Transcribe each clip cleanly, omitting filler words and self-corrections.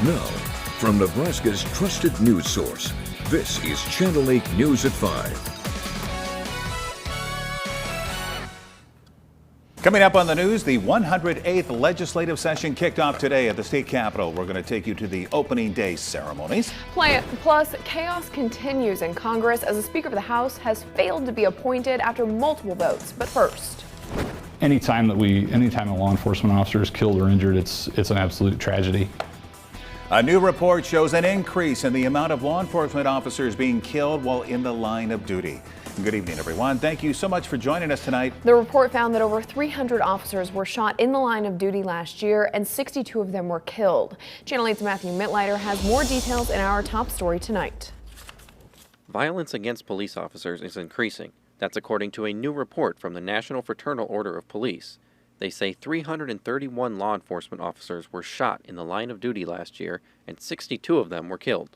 Now, from Nebraska's trusted news source, this is Channel 8 News at 5. Coming up on the news, the 108th legislative session kicked off today at the state capitol. We're going to take you to the opening day ceremonies. Plus, chaos continues in Congress as the Speaker of the House has failed to be appointed after multiple votes. But first, anytime a law enforcement officer is killed or injured, it's an absolute tragedy. A new report shows an increase in the amount of law enforcement officers being killed while in the line of duty. Good evening, everyone. Thank you so much for joining us tonight. The report found that over 300 officers were shot in the line of duty last year, and 62 of them were killed. Channel 8's Matthew Mittleiter has more details in our top story tonight. Violence against police officers is increasing. That's according to a new report from the National Fraternal Order of Police. They say 331 law enforcement officers were shot in the line of duty last year, and 62 of them were killed.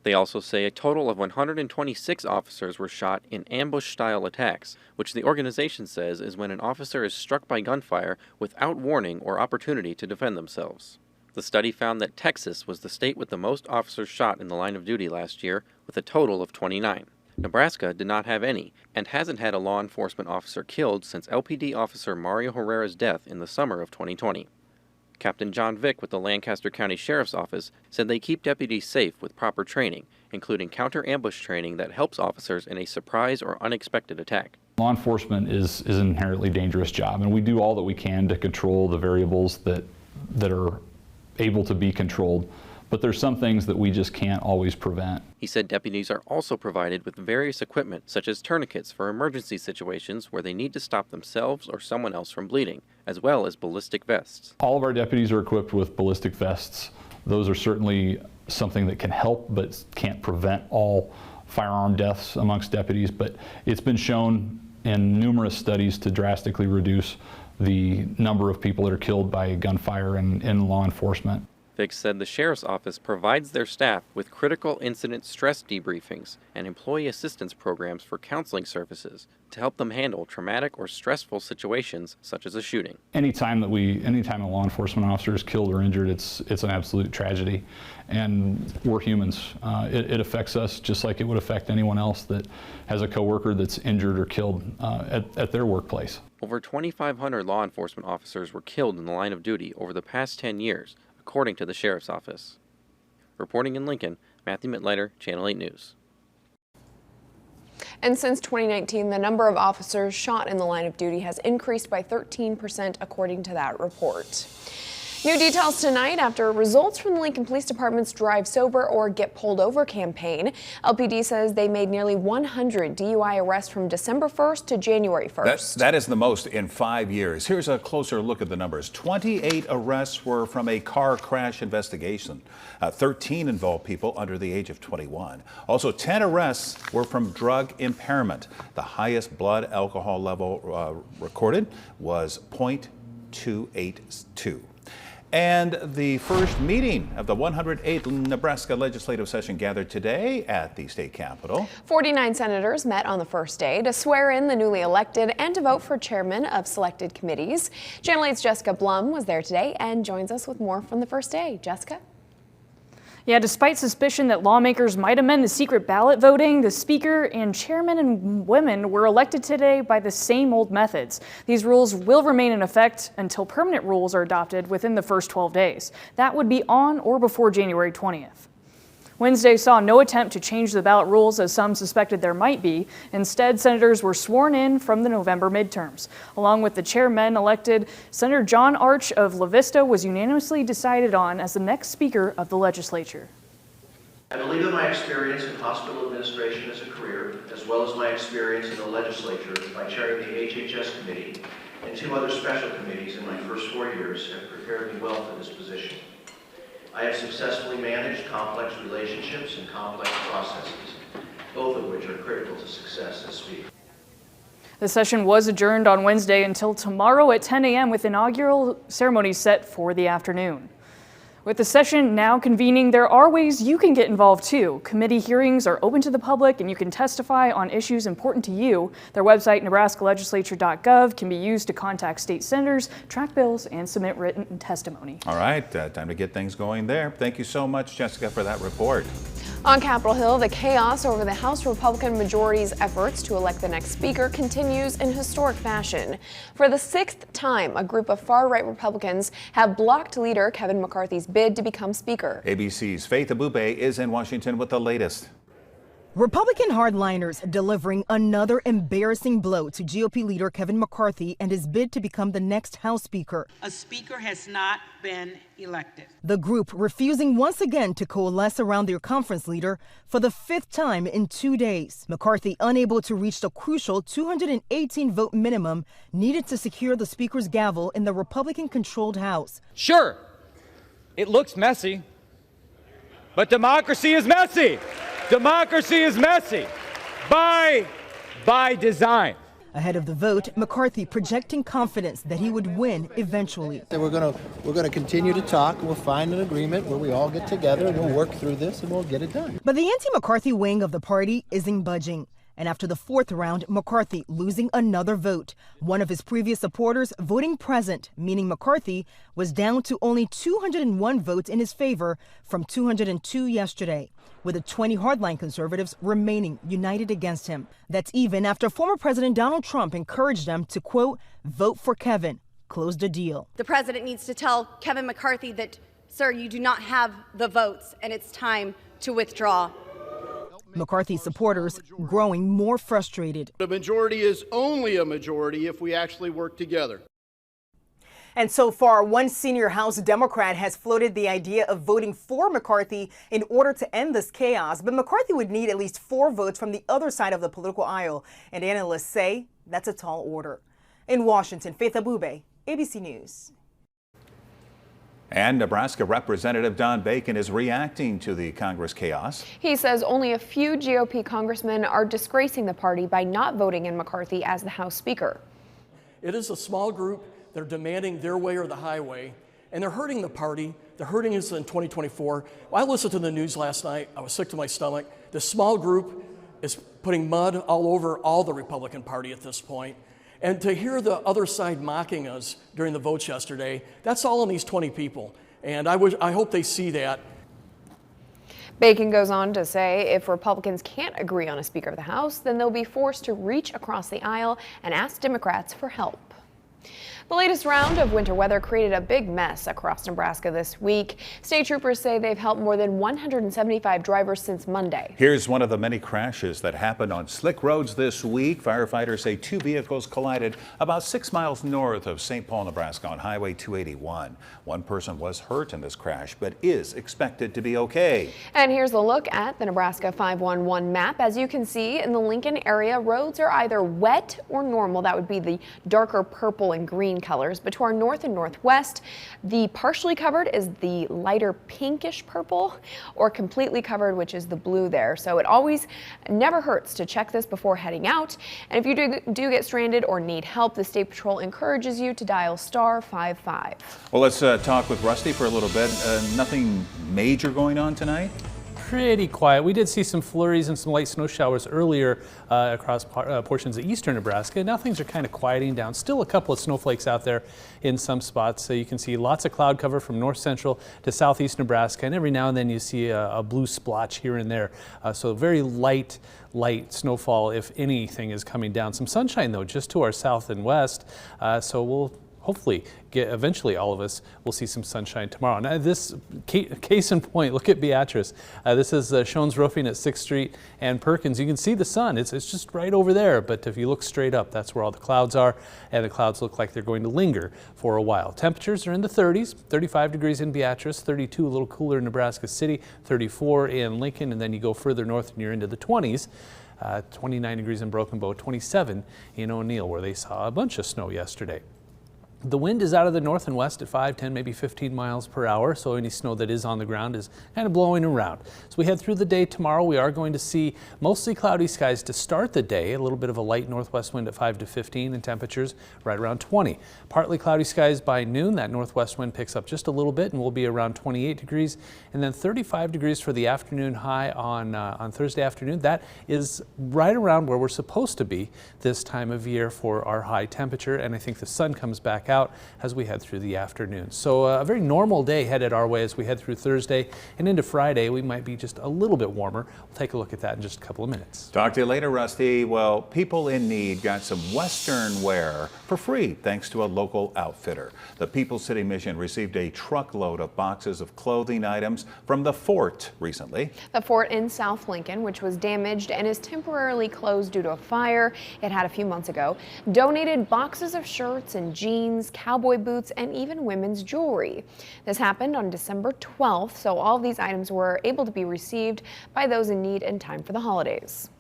They also say a total of 126 officers were shot in ambush-style attacks, which the organization says is when an officer is struck by gunfire without warning or opportunity to defend themselves. The study found that Texas was the state with the most officers shot in the line of duty last year, with a total of 29. Nebraska did not have any, and hasn't had a law enforcement officer killed since LPD officer Mario Herrera's death in the summer of 2020. Captain John Vick with the Lancaster County Sheriff's Office said they keep deputies safe with proper training, including counter-ambush training that helps officers in a surprise or unexpected attack. Law enforcement is an inherently dangerous job, and we do all that we can to control the variables that are able to be controlled. But there's some things that we just can't always prevent. He said deputies are also provided with various equipment, such as tourniquets for emergency situations where they need to stop themselves or someone else from bleeding, as well as ballistic vests. All of our deputies are equipped with ballistic vests. Those are certainly something that can help, but can't prevent all firearm deaths amongst deputies. But it's been shown in numerous studies to drastically reduce the number of people that are killed by gunfire in law enforcement. Vick said the Sheriff's Office provides their staff with critical incident stress debriefings and employee assistance programs for counseling services to help them handle traumatic or stressful situations such as a shooting. Anytime a law enforcement officer is killed or injured, it's an absolute tragedy, and we're humans. It affects us just like it would affect anyone else that has a coworker that's injured or killed at their workplace. Over 2,500 law enforcement officers were killed in the line of duty over the past 10 years, according to the Sheriff's Office. Reporting in Lincoln, Matthew Mittleiter, Channel 8 News. And since 2019, the number of officers shot in the line of duty has increased by 13%, according to that report. New details tonight after results from the Lincoln Police Department's Drive Sober or Get Pulled Over campaign. LPD says they made nearly 100 DUI arrests from December 1st to January 1st. That is the most in 5 years. Here's a closer look at the numbers. 28 arrests were from a car crash investigation. 13 involved people under the age of 21. Also, 10 arrests were from drug impairment. The highest blood alcohol level recorded was 0.282. And the first meeting of the 108th Nebraska legislative session gathered today at the state capitol. 49 senators met on the first day to swear in the newly elected and to vote for chairmen of selected committees. Channel 8's Jessica Blum was there today and joins us with more from the first day. Jessica? Yeah, despite suspicion that lawmakers might amend the secret ballot voting, the speaker and chairmen and women were elected today by the same old methods. These rules will remain in effect until permanent rules are adopted within the first 12 days. That would be on or before January 20th. Wednesday saw no attempt to change the ballot rules, as some suspected there might be. Instead, senators were sworn in from the November midterms. Along with the chairmen elected, Senator John Arch of La Vista was unanimously decided on as the next speaker of the legislature. I believe that my experience in hospital administration as a career, as well as my experience in the legislature by chairing the HHS committee and 2 other special committees in my first 4 years, have prepared me well for this position. I have successfully managed complex relationships and complex processes, both of which are critical to success as Speaker. The session was adjourned on Wednesday until tomorrow at 10 a.m. with inaugural ceremonies set for the afternoon. With the session now convening, there are ways you can get involved too. Committee hearings are open to the public and you can testify on issues important to you. Their website, nebraskalegislature.gov, can be used to contact state senators, track bills, and submit written testimony. All right, time to get things going there. Thank you so much, Jessica, for that report. On Capitol Hill, the chaos over the House Republican majority's efforts to elect the next speaker continues in historic fashion. For the 6th time, a group of far-right Republicans have blocked leader Kevin McCarthy's bid to become speaker. ABC's Faith Abube is in Washington with the latest. Republican hardliners delivering another embarrassing blow to GOP leader Kevin McCarthy and his bid to become the next House Speaker. A speaker has not been elected. The group refusing once again to coalesce around their conference leader for the 5th time in 2 days. McCarthy unable to reach the crucial 218-vote minimum needed to secure the Speaker's gavel in the Republican-controlled House. Sure, it looks messy, but democracy is messy. Democracy is messy by design. Ahead of the vote, McCarthy projecting confidence that he would win eventually. We're going to continue to talk. We'll find an agreement where we all get together and we'll work through this and we'll get it done. But the anti-McCarthy wing of the party isn't budging. And after the 4th round, McCarthy losing another vote. One of his previous supporters voting present, meaning McCarthy was down to only 201 votes in his favor from 202 yesterday, with the 20 hardline conservatives remaining united against him. That's even after former President Donald Trump encouraged them to, quote, vote for Kevin, close the deal. The president needs to tell Kevin McCarthy that, sir, you do not have the votes and it's time to withdraw. McCarthy supporters growing more frustrated. The majority is only a majority if we actually work together. And so far, one senior House Democrat has floated the idea of voting for McCarthy in order to end this chaos. But McCarthy would need at least 4 votes from the other side of the political aisle. And analysts say that's a tall order. In Washington, Faith Abube, ABC News. And Nebraska Representative Don Bacon is reacting to the Congress chaos. He says only a few GOP congressmen are disgracing the party by not voting in McCarthy as the House Speaker. It is a small group. They're demanding their way or the highway, and they're hurting the party. They're hurting us in 2024. I listened to the news last night. I was sick to my stomach. This small group is putting mud all over all the Republican Party at this point. And to hear the other side mocking us during the votes yesterday, that's all in these 20 people. And I hope they see that. Bacon goes on to say if Republicans can't agree on a Speaker of the House, then they'll be forced to reach across the aisle and ask Democrats for help. The latest round of winter weather created a big mess across Nebraska this week. State troopers say they've helped more than 175 drivers since Monday. Here's one of the many crashes that happened on slick roads this week. Firefighters say 2 vehicles collided about 6 miles north of St. Paul, Nebraska on Highway 281. One person was hurt in this crash, but is expected to be okay. And here's a look at the Nebraska 511 map. As you can see in the Lincoln area, roads are either wet or normal. That would be the darker purple and green colors, but to our north and northwest, the partially covered is the lighter pinkish purple, or completely covered, which is the blue there. So it always never hurts to check this before heading out. And if you do get stranded or need help, the State Patrol encourages you to dial *55. Well, let's talk with Rusty for a little bit. Nothing major going on tonight? Pretty quiet. We did see some flurries and some light snow showers earlier across portions of eastern Nebraska. Now things are kind of quieting down. Still a couple of snowflakes out there in some spots. So you can see lots of cloud cover from north central to southeast Nebraska, and every now and then you see a blue splotch here and there. So very light snowfall, if anything, is coming down. Some sunshine though, just to our south and west. So we'll hopefully eventually all of us will see some sunshine tomorrow. Now this case in point, look at Beatrice. This is Schoen's Roofing at 6th Street and Perkins. You can see the sun. It's just right over there, but if you look straight up, that's where all the clouds are, and the clouds look like they're going to linger for a while. Temperatures are in the 30s, 35 degrees in Beatrice, 32 a little cooler in Nebraska City, 34 in Lincoln, and then you go further north and you're into the 20s. 29 degrees in Broken Bow, 27 in O'Neill, where they saw a bunch of snow yesterday. The wind is out of the north and west at 5, 10, maybe 15 miles per hour, so any snow that is on the ground is kind of blowing around. So we head through the day tomorrow. We are going to see mostly cloudy skies to start the day, a little bit of a light northwest wind at 5 to 15 and temperatures right around 20. Partly cloudy skies by noon. That northwest wind picks up just a little bit and will be around 28 degrees, and then 35 degrees for the afternoon high on Thursday afternoon. That is right around where we're supposed to be this time of year for our high temperature, and I think the sun comes back out as we head through the afternoon. So a very normal day headed our way as we head through Thursday and into Friday. We might be just a little bit warmer. We'll take a look at that in just a couple of minutes. Talk to you later, Rusty. Well, people in need got some Western wear for free thanks to a local outfitter. The People's City Mission received a truckload of boxes of clothing items from the fort recently. The fort in South Lincoln, which was damaged and is temporarily closed due to a fire it had a few months ago, donated boxes of shirts and jeans, cowboy boots, and even women's jewelry. This happened on December 12th, so all of these items were able to be received by those in need in time for the holidays.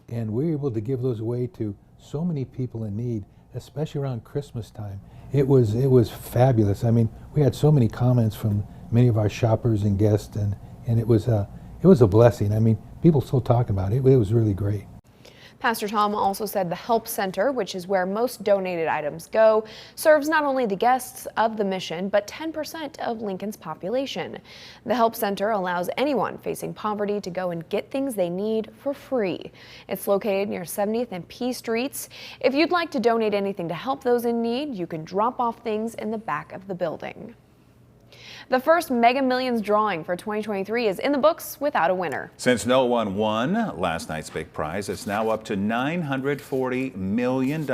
And we're able to give those away to so many people in need, especially around Christmas time. It was fabulous. I mean, we had so many comments from many of our shoppers and guests, and it was a blessing. I mean, people still talking about it. It was really great. Pastor Tom also said the Help Center, which is where most donated items go, serves not only the guests of the mission, but 10% of Lincoln's population. The Help Center allows anyone facing poverty to go and get things they need for free. It's located near 70th and P Streets. If you'd like to donate anything to help those in need, you can drop off things in the back of the building. The first Mega Millions drawing for 2023 is in the books without a winner. Since no one won last night's big prize, it's now up to $940 million.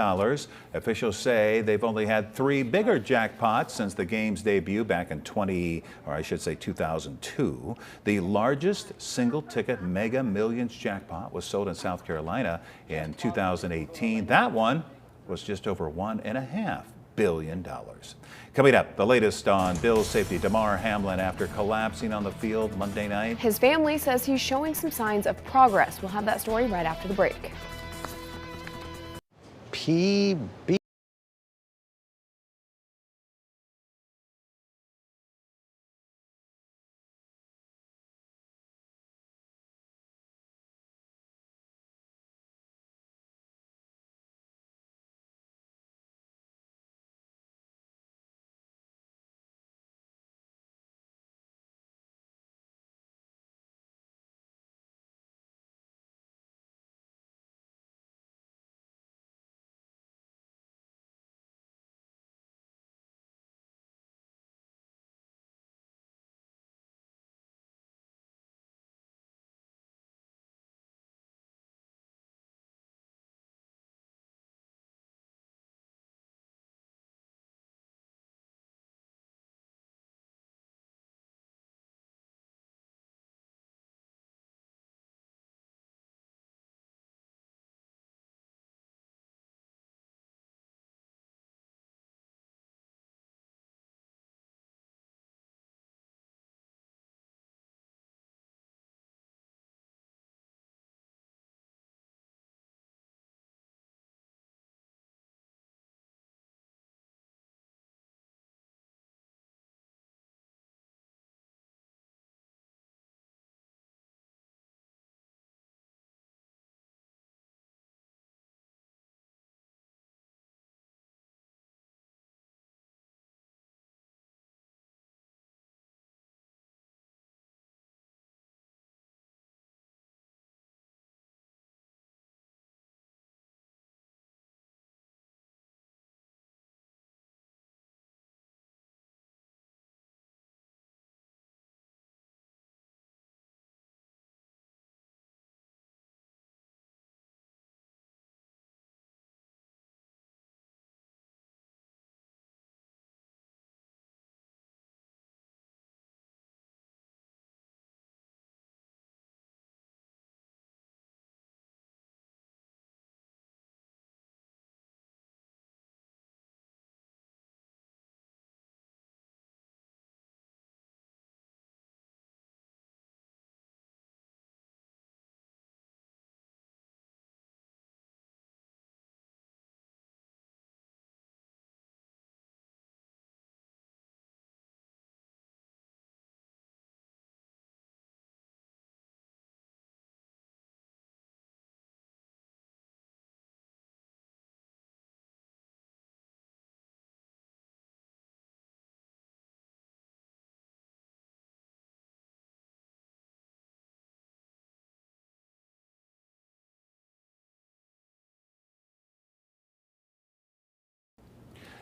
Officials say they've only had 3 bigger jackpots since the game's debut back in 2002. The largest single ticket Mega Millions jackpot was sold in South Carolina in 2018. That one was just over $1.5 billion. Coming up, the latest on Bills safety Damar Hamlin after collapsing on the field Monday night. His family says he's showing some signs of progress. We'll have that story right after the break. PB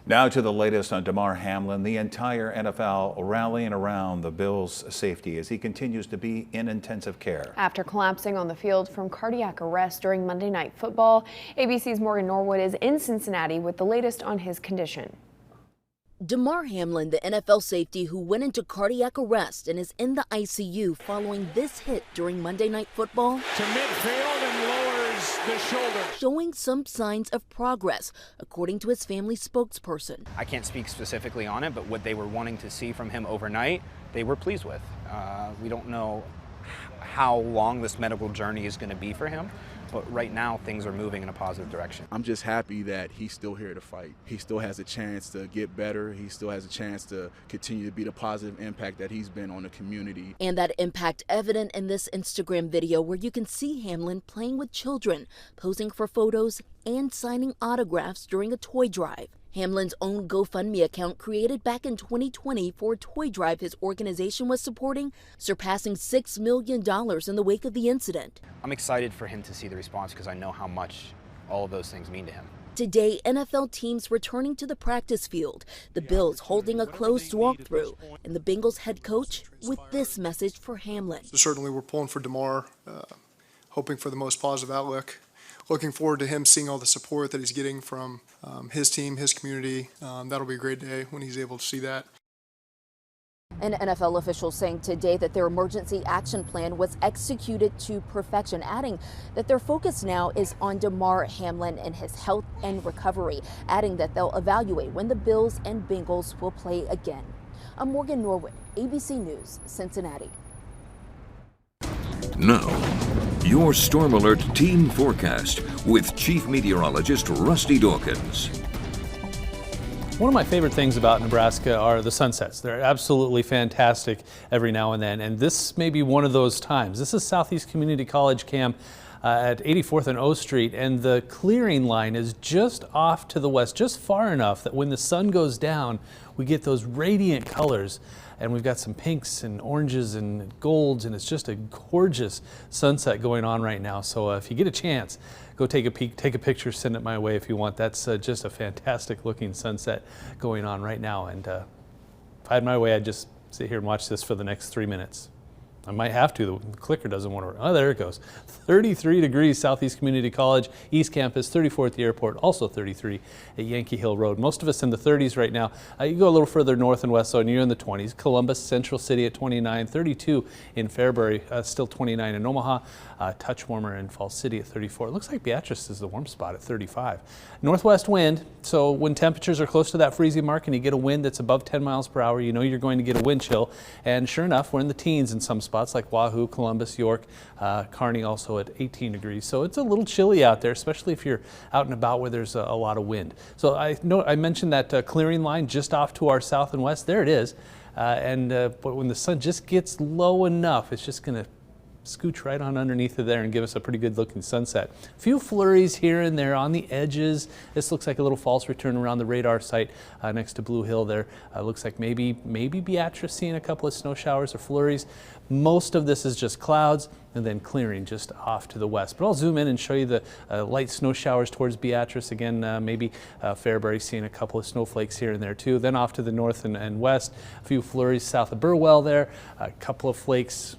Now to the latest on Damar Hamlin. The entire NFL rallying around the Bills' safety as he continues to be in intensive care. After collapsing on the field from cardiac arrest during Monday Night Football, ABC's Morgan Norwood is in Cincinnati with the latest on his condition. Damar Hamlin, the NFL safety who went into cardiac arrest and is in the ICU following this hit during Monday Night Football. To midfield and lowers the shoulder. Showing some signs of progress, according to his family spokesperson. I can't speak specifically on it, but what they were wanting to see from him overnight, they were pleased with. We don't know how long this medical journey is going to be for him, but right now things are moving in a positive direction. I'm just happy that he's still here to fight. He still has a chance to get better. He still has a chance to continue to be the positive impact that he's been on the community. And that impact evident in this Instagram video where you can see Hamlin playing with children, posing for photos, and signing autographs during a toy drive. Hamlin's own GoFundMe account, created back in 2020 for a toy drive his organization was supporting, surpassing $6 million in the wake of the incident. I'm excited for him to see the response because I know how much all of those things mean to him. Today, NFL teams returning to the practice field, the Bills holding a closed walkthrough, and the Bengals head coach with this message for Hamlin. So certainly we're pulling for Damar, hoping for the most positive outlook. Looking forward to him seeing all the support that he's getting from his team, his community. That'll be a great day when he's able to see that. An NFL official saying today that their emergency action plan was executed to perfection, adding that their focus now is on Damar Hamlin and his health and recovery, adding that they'll evaluate when the Bills and Bengals will play again. I'm Morgan Norwood, ABC News, Cincinnati. Now, your Storm Alert team forecast with Chief Meteorologist Rusty Dawkins. One of my favorite things about Nebraska are the sunsets. They're absolutely fantastic every now and then, and this may be one of those times. This is Southeast Community College, Cam, at 84th and O Street, and the clearing line is just off to the west, just far enough that when the sun goes down, we get those radiant colors. And we've got some pinks and oranges and golds, and it's just a gorgeous sunset going on right now. So if you get a chance, go take a peek, take a picture, send it my way if you want. That's just a fantastic looking sunset going on right now. And if I had my way, I'd just sit here and watch this for the next 3 minutes. I might have to. The clicker doesn't want to. Oh, there it goes. 33 degrees, Southeast Community College, East Campus, 34 at the airport, also 33 at Yankee Hill Road. Most of us in the 30s right now. You go a little further north and west, so you're in the 20s. Columbus, Central City at 29, 32 in Fairbury, still 29 in Omaha. Touch warmer in Falls City at 34. It looks like Beatrice is the warm spot at 35. Northwest wind, so when temperatures are close to that freezing mark and you get a wind that's above 10 miles per hour, you know you're going to get a wind chill. And sure enough, we're in the teens in some spots like Wahoo, Columbus, York, Kearney also at 18 degrees. So it's a little chilly out there, especially if you're out and about where there's a lot of wind. So I mentioned that clearing line just off to our south and west. There it is. But when the sun just gets low enough, it's just going to scooch right on underneath of there and give us a pretty good looking sunset. A few flurries here and there on the edges. This looks like a little false return around the radar site next to Blue Hill there. Looks like maybe Beatrice seeing a couple of snow showers or flurries. Most of this is just clouds and then clearing just off to the west. But I'll zoom in and show you the light snow showers towards Beatrice. Again, maybe Fairbury seeing a couple of snowflakes here and there too. Then off to the north and west, a few flurries south of Burwell there, a couple of flakes.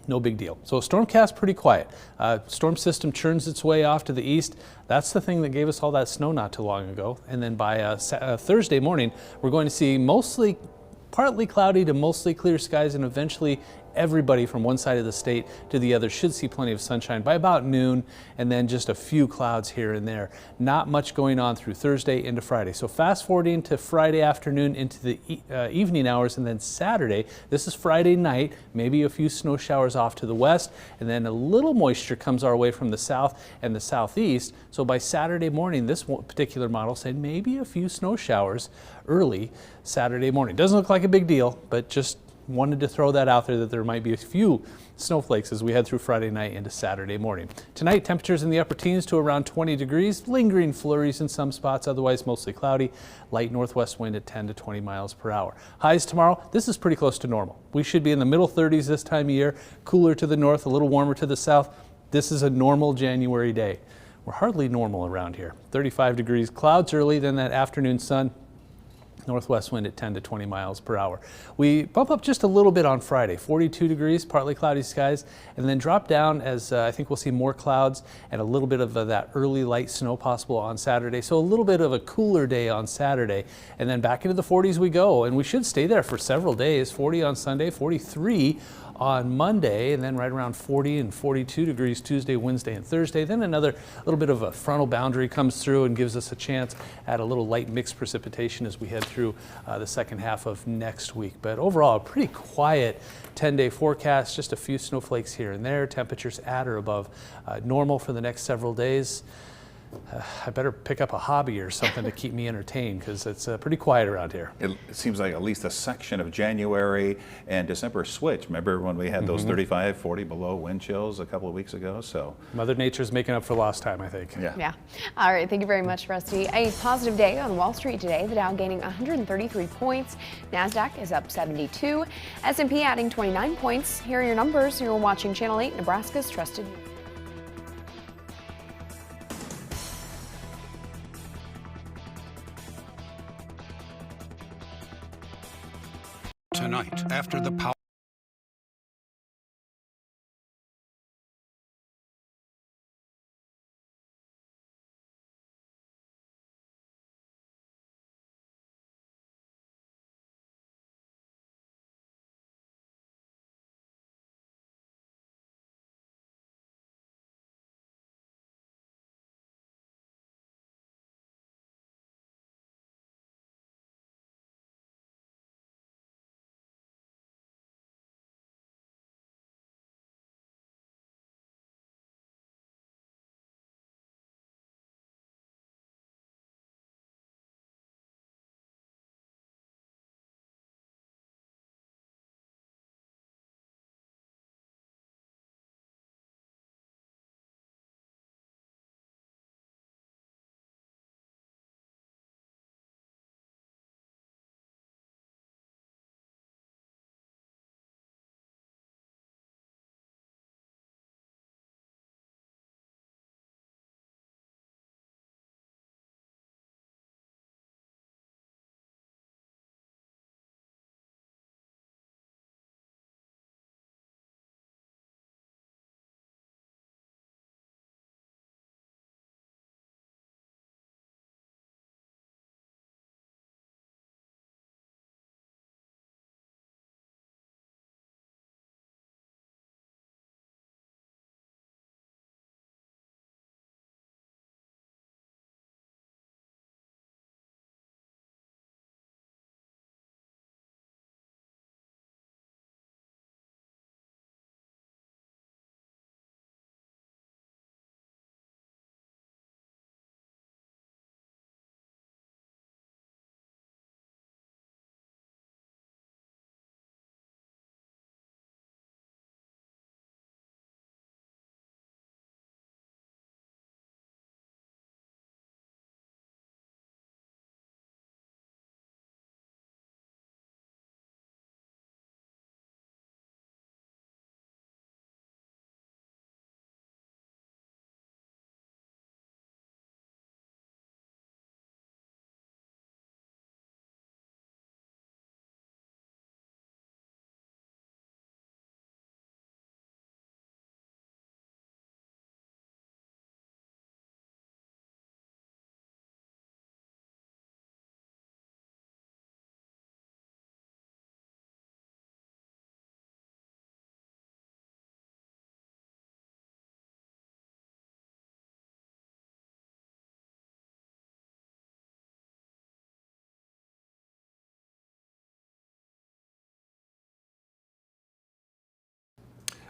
No big deal. So Stormcast pretty quiet. Storm system churns its way off to the east. That's the thing that gave us all that snow not too long ago. And then by Thursday morning, we're going to see mostly partly cloudy to mostly clear skies, and eventually everybody from one side of the state to the other should see plenty of sunshine by about noon, and then just a few clouds here and there. Not much going on through Thursday into Friday. So fast forwarding to Friday afternoon into the evening hours, and then Saturday, this is Friday night, maybe a few snow showers off to the west, and then a little moisture comes our way from the south and the southeast. So by Saturday morning, this particular model said maybe a few snow showers early Saturday morning. Doesn't look like a big deal, but just wanted to throw that out there that there might be a few snowflakes as we head through Friday night into Saturday morning. Tonight, temperatures in the upper teens to around 20 degrees, lingering flurries in some spots, otherwise mostly cloudy, light northwest wind at 10 to 20 miles per hour. Highs tomorrow, this is pretty close to normal. We should be in the middle 30s this time of year, cooler to the north, a little warmer to the south. This is a normal January day. we're hardly normal around here. 35 degrees, clouds early, then that afternoon sun. Northwest wind at 10 to 20 miles per hour. We bump up just a little bit on Friday, 42 degrees, partly cloudy skies, and then drop down as I think we'll see more clouds and a little bit of that early light snow possible on Saturday. So a little bit of a cooler day on Saturday, and then back into the 40s we go, and we should stay there for several days. 40 on Sunday, 43 on Monday, and then right around 40 and 42 degrees Tuesday, Wednesday, and Thursday. Then another little bit of a frontal boundary comes through and gives us a chance at a little light mixed precipitation as we head through the second half of next week. But overall, a pretty quiet 10-day forecast, just a few snowflakes here and there, temperatures at or above normal for the next several days. I better pick up a hobby or something to keep me entertained because it's pretty quiet around here. It seems like at least a section of January and December switch. Remember when we had those 35, 40 below wind chills a couple of weeks ago? So Mother Nature's making up for lost time, I think. Yeah. All right. Thank you very much, Rusty. A positive day on Wall Street today. The Dow gaining 133 points. NASDAQ is up 72. S&P adding 29 points. Here are your numbers. You're watching Channel 8, Nebraska's trusted news. Tonight, after the power.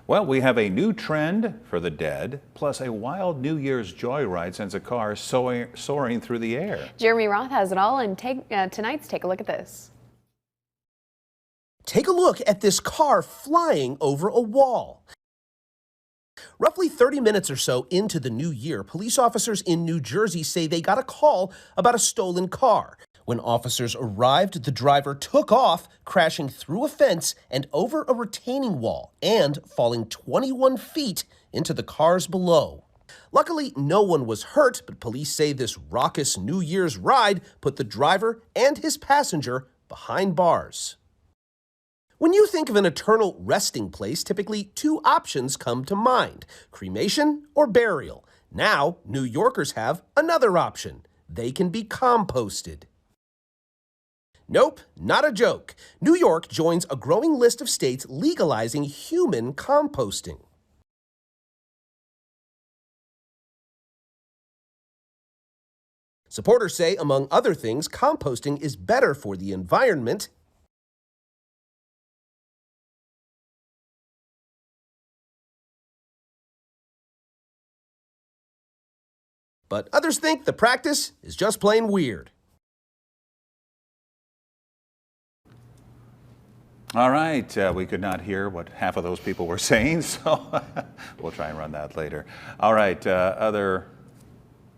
Well, we have a new trend for the dead, plus a wild New Year's joyride sends a car soaring through the air. Jeremy Roth has it all, and tonight's Take a Look at This. Take a look at this car flying over a wall. Roughly 30 minutes or so into the new year, police officers in New Jersey say they got a call about a stolen car. When officers arrived, the driver took off, crashing through a fence and over a retaining wall and falling 21 feet into the cars below. Luckily, no one was hurt, but police say this raucous New Year's ride put the driver and his passenger behind bars. When you think of an eternal resting place, typically two options come to mind: cremation or burial. Now, New Yorkers have another option. They can be composted. Nope, not a joke. New York joins a growing list of states legalizing human composting. Supporters say, among other things, composting is better for the environment but others think the practice is just plain weird. All right, we could not hear what half of those people were saying, so we'll try and run that later. All right, other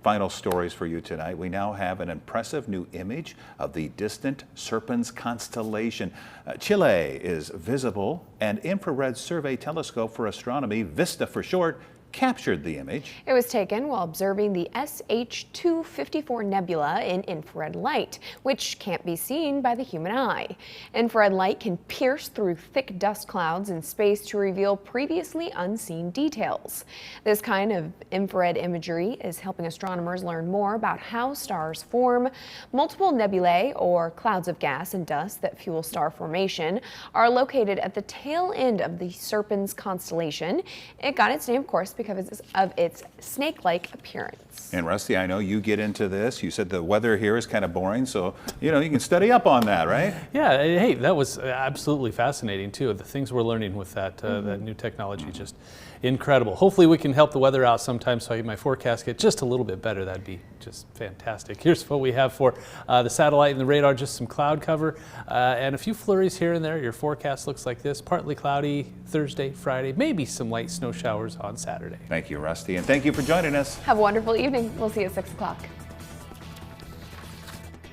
final stories for you tonight. We now have an impressive new image of the distant Serpens constellation. Chile is visible. An infrared survey telescope for astronomy, VISTA for short, captured the image. It was taken while observing the SH-254 nebula in infrared light, which can't be seen by the human eye. Infrared light can pierce through thick dust clouds in space to reveal previously unseen details. This kind of infrared imagery is helping astronomers learn more about how stars form. Multiple nebulae, or clouds of gas and dust that fuel star formation, are located at the tail end of the Serpens constellation. It got its name, of course, because of its snake-like appearance. And Rusty, I know you get into this. You said the weather here is kind of boring, so you can study up on that, right? Yeah, hey, that was absolutely fascinating too. The things we're learning with that that new technology, just incredible. Hopefully we can help the weather out sometime so my forecast get just a little bit better. That'd be just fantastic. Here's what we have for the satellite and the radar, just some cloud cover and a few flurries here and there. Your forecast looks like this: partly cloudy Thursday, Friday, maybe some light snow showers on Saturday. Thank you, Rusty, and thank you for joining us. Have a wonderful evening. We'll see you at 6 o'clock.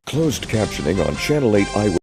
Closed captioning on Channel 8 Eyewitness.